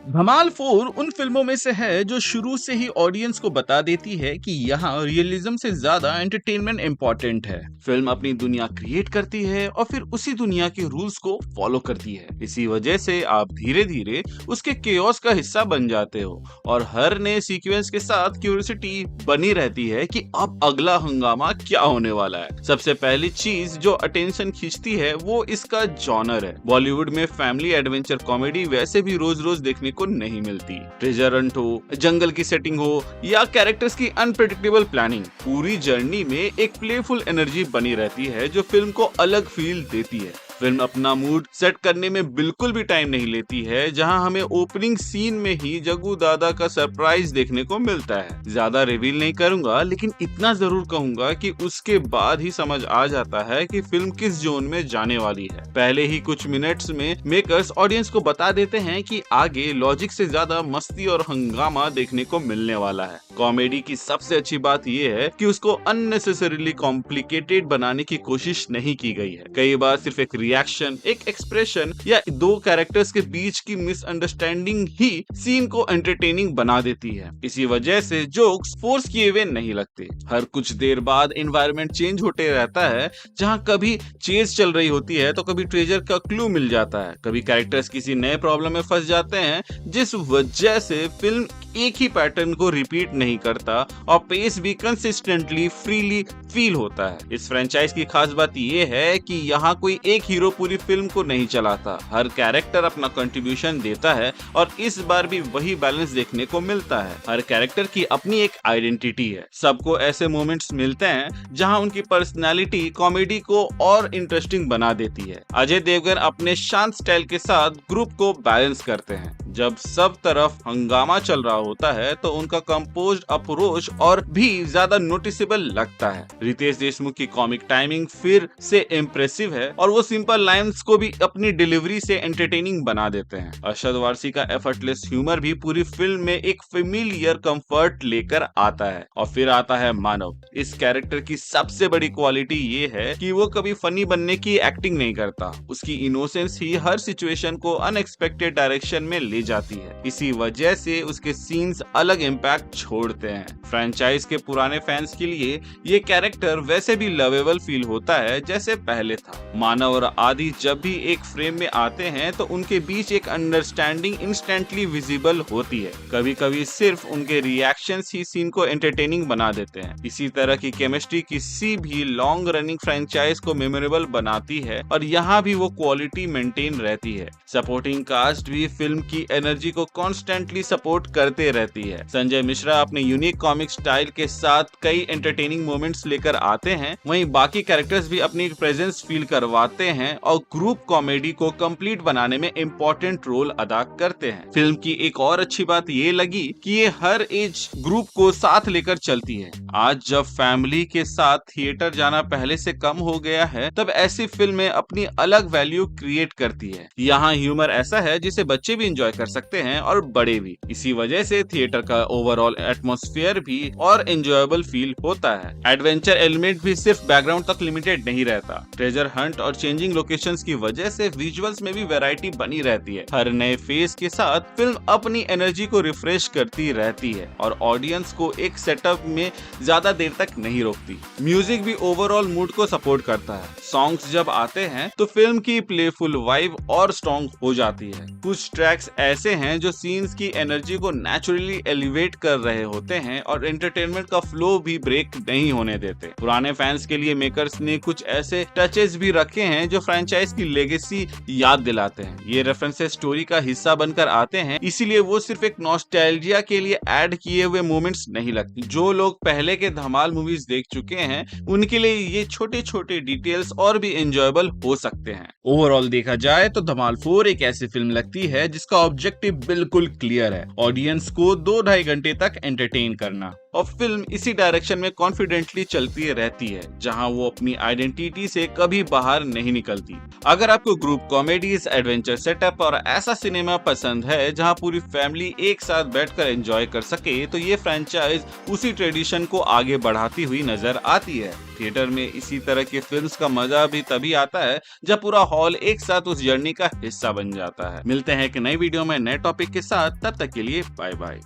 धमाल 4 उन फिल्मों में से है जो शुरू से ही ऑडियंस को बता देती है कि यहाँ रियलिज्म से ज्यादा एंटरटेनमेंट इम्पोर्टेंट है। फिल्म अपनी दुनिया क्रिएट करती है और फिर उसी दुनिया के रूल्स को फॉलो करती है। इसी वजह से आप धीरे धीरे उसके केओस का हिस्सा बन जाते हो और हर नए सीक्वेंस के साथ क्यूरियोसिटी बनी रहती है कि अब अगला हंगामा क्या होने वाला है। सबसे पहली चीज जो अटेंशन खींचती है वो इसका जॉनर है। बॉलीवुड में फैमिली एडवेंचर कॉमेडी वैसे भी रोज रोज देखने को नहीं मिलती। ट्रेजर हंट हो, जंगल की सेटिंग हो या कैरेक्टर्स की अनप्रेडिक्टेबल प्लानिंग, पूरी जर्नी में एक प्लेफुल एनर्जी बनी रहती है जो फिल्म को अलग फील देती है। फिल्म अपना मूड सेट करने में बिल्कुल भी टाइम नहीं लेती है, जहां हमें ओपनिंग सीन में ही जग्गू दादा का सरप्राइज देखने को मिलता है। ज्यादा रिवील नहीं करूंगा, लेकिन इतना जरूर कहूंगा कि उसके बाद ही समझ आ जाता है कि फिल्म किस जोन में जाने वाली है। पहले ही कुछ मिनट्स में मेकर्स ऑडियंस को बता देते हैं कि आगे लॉजिक से ज्यादा मस्ती और हंगामा देखने को मिलने वाला है। कॉमेडी की सबसे अच्छी बात यह है कि उसको अननेसेसरीली कॉम्प्लिकेटेड बनाने की कोशिश नहीं की गई है। कई बार सिर्फ एक रिएक्शन, एक एक्सप्रेशन या दो कैरेक्टर्स के बीच की मिसअंडरस्टैंडिंग ही सीन को एंटरटेनिंग बना देती है। इसी वजह से जोक्स फोर्स किए हुए नहीं लगते। हर कुछ देर बाद एनवायरनमेंट चेंज होते रहता है, जहां कभी चेज चल रही होती है तो कभी ट्रेजर का क्लू मिल जाता है, कभी कैरेक्टर्स किसी नए प्रॉब्लम में फंस जाते हैं, जिस वजह से फिल्म एक ही पैटर्न को रिपीट नहीं करता और पेस भी कंसिस्टेंटली फ्रीली फील होता है। इस फ्रेंचाइज की खास बात यह है कि यहाँ कोई एक हीरो पूरी फिल्म को नहीं चलाता। हर कैरेक्टर अपना कंट्रीब्यूशन देता है और इस बार भी वही बैलेंस देखने को मिलता है। हर कैरेक्टर की अपनी एक आइडेंटिटी है। सबको ऐसे मोमेंट्स मिलते हैं जहाँ उनकी पर्सनैलिटी कॉमेडी को और इंटरेस्टिंग बना देती है। अजय देवगन अपने शांत स्टाइल के साथ ग्रुप को बैलेंस करते हैं। जब सब तरफ हंगामा चल रहा होता है तो उनका कंपोज्ड अप्रोच और भी ज्यादा नोटिसेबल लगता है। रितेश देशमुख की कॉमिक टाइमिंग फिर से इम्प्रेसिव है और वो सिंपल लाइंस को भी अपनी डिलीवरी से एंटरटेनिंग बना देते हैं। अरशद वारसी का एफर्टलेस ह्यूमर भी पूरी फिल्म में एक फेमिलियर कंफर्ट लेकर आता है। और फिर आता है मानव। इस कैरेक्टर की सबसे बड़ी क्वालिटी ये है कि वो कभी फनी बनने की एक्टिंग नहीं करता। उसकी इनोसेंस ही हर सिचुएशन को अनएक्सपेक्टेड डायरेक्शन में ले जाती है। इसी वजह से उसके सीन्स अलग इम्पैक्ट छोड़ते हैं। फ्रेंचाइज के पुराने फैंस के लिए ये कैरेक्टर वैसे भी लवेबल फील होता है जैसे पहले था। मानव और आदि जब भी एक फ्रेम में आते हैं तो उनके बीच एक अंडरस्टैंडिंग इंस्टेंटली विजिबल होती है। कभी कभी सिर्फ उनके रिएक्शंस ही सीन को एंटरटेनिंग बना देते हैं। इसी तरह की केमिस्ट्री किसी भी लॉन्ग रनिंग फ्रेंचाइज को मेमोरेबल बनाती है और यहाँ भी वो क्वालिटी मेंटेन रहती है। सपोर्टिंग कास्ट भी फिल्म की एनर्जी को कॉन्स्टेंटली सपोर्ट करते रहती है। संजय मिश्रा अपने यूनिक कॉमिक स्टाइल के साथ कई एंटरटेनिंग मोमेंट्स लेकर आते हैं, वहीं बाकी कैरेक्टर्स भी अपनी प्रेजेंस फील करवाते हैं और ग्रुप कॉमेडी को कंप्लीट बनाने में इम्पोर्टेंट रोल अदा करते हैं। फिल्म की एक और अच्छी बात ये लगी कि ये हर एज ग्रुप को साथ लेकर चलती है। आज जब फैमिली के साथ थिएटर जाना पहले से कम हो गया है, तब ऐसी फिल्में अपनी अलग वैल्यू क्रिएट करती है। यहाँ ह्यूमर ऐसा है जिसे बच्चे भी एंजॉय कर सकते हैं और बड़े भी। इसी वजह से थिएटर का ओवरऑल एटमॉस्फेयर भी और एंजॉयबल फील होता है। एडवेंचर एलिमेंट भी सिर्फ बैकग्राउंड तक लिमिटेड नहीं रहता। ट्रेजर हंट और चेंजिंग लोकेशंस की वजह से विजुअल्स में भी वैरायटी बनी रहती है। हर नए फेज के साथ फिल्म अपनी एनर्जी को रिफ्रेश करती रहती है और ऑडियंस को एक सेटअप में ज्यादा देर तक नहीं रोकती। म्यूजिक भी ओवरऑल मूड को सपोर्ट करता है। सॉन्ग्स जब आते हैं तो फिल्म की प्लेफुल वाइब और स्ट्रॉन्ग हो जाती है। कुछ ट्रैक्स ऐसे हैं जो सीन्स की एनर्जी को नेचुरली एलिवेट कर रहे होते हैं और एंटरटेनमेंट का फ्लो भी ब्रेक नहीं होने देते। पुराने फैंस के लिए मेकर्स ने कुछ ऐसे टचेस भी रखे हैं जो फ्रेंचाइज की लेगेसी याद दिलाते हैं। ये रेफरेंसेस स्टोरी का हिस्सा बनकर आते हैं, इसीलिए वो सिर्फ एक नॉस्टैल्जिया के लिए ऐड किए हुए मोमेंट्स नहीं लगती। जो लोग पहले के धमाल मूवीज देख चुके हैं उनके लिए ये छोटे छोटे डिटेल्स और भी एंजॉयबल हो सकते हैं। ओवरऑल देखा जाए तो धमाल 4 एक ऐसी फिल्म लगती है जिसका ऑब्जेक्टिव बिल्कुल क्लियर है, ऑडियंस को 2-2.5 घंटे तक एंटरटेन करना। करना। और फिल्म इसी डायरेक्शन में कॉन्फिडेंटली चलती रहती है, जहां वो अपनी आइडेंटिटी से कभी बाहर नहीं निकलती। अगर आपको ग्रुप कॉमेडीज, एडवेंचर सेटअप और ऐसा सिनेमा पसंद है जहां पूरी फैमिली एक साथ बैठकर एंजॉय कर सके, तो ये फ्रेंचाइज उसी ट्रेडिशन को आगे बढ़ाती हुई नजर आती है। थिएटर में इसी तरह की फिल्म्स का मजा भी तभी आता है जब पूरा हॉल एक साथ उस जर्नी का हिस्सा बन जाता है। मिलते हैं एक नई वीडियो में नए टॉपिक के साथ, तब तक के लिए बाय बाय।